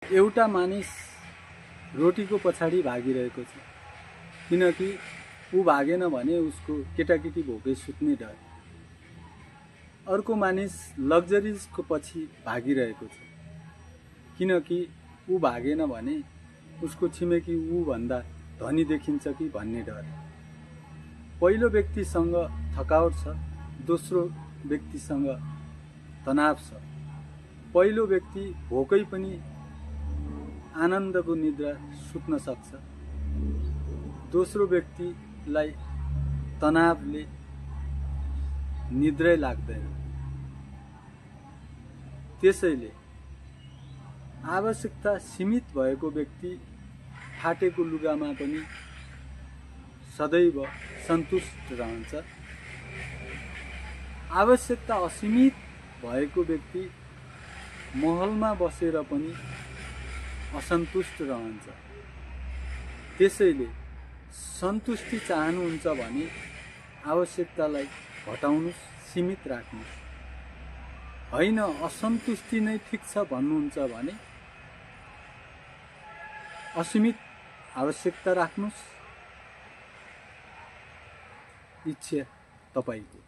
एउटा मानिस रोटीको पछाडि भागिरहेको छ, किनकि ऊ भागेन भने उसको केटाकेटी भोकै सुत्ने डर। अर्को मानिस लग्जरिजको पछि भागिरहेको छ, किनकि ऊ भागेन भने उसको छिमेकी ऊ भन्दा धनी देखिन्छ कि भन्ने डर। पहिलो व्यक्तिसँग थकावट छ, दोस्रो व्यक्तिसँग तनाव छ। पहिलो व्यक्ति भोकै पनि आनन्दको निद्रा सुत्न सक्छ, दोस्रो व्यक्तिलाई तनावले निद्रै लाग्दैन। त्यसैले आवश्यकता सीमित भएको व्यक्ति फाटेको लुगामा पनि सदैव सन्तुष्ट रहन्छ। आवश्यकता असीमित भएको व्यक्ति महलमा बसेर पनि असन्तुष्ट रहन्छ। त्यसैले सन्तुष्टि चाहनुहुन्छ भने आवश्यकतालाई घटाउनुस्, सीमित राख्नुस्। होइन असन्तुष्टि नै ठिक छ भन्नुहुन्छ भने असीमित आवश्यकता राख्नुस्। इच्छा तपाईको।